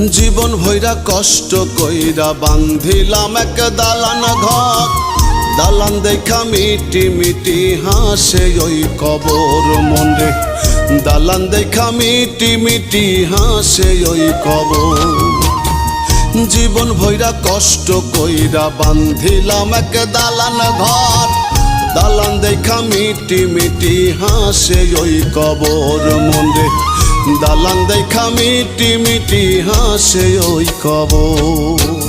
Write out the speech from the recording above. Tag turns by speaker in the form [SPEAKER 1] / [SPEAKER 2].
[SPEAKER 1] জীবন ভৈরা কষ্ট কইরা বান্ধিলাম এক দালান ঘর। দালান দেখা মিটি মিটি হাসে ওই কবর মনে। দালান দেখা মিটি মিটি হাসে ওই কবর। জীবন ভৈরা কষ্ট কইরা বান্ধিলাম এক দালান ঘর। দালান দেখা মিটি মিটি হাসে ওই কবর মনে। দালান দেখা মিটি মিটি হাসে ওই কবর।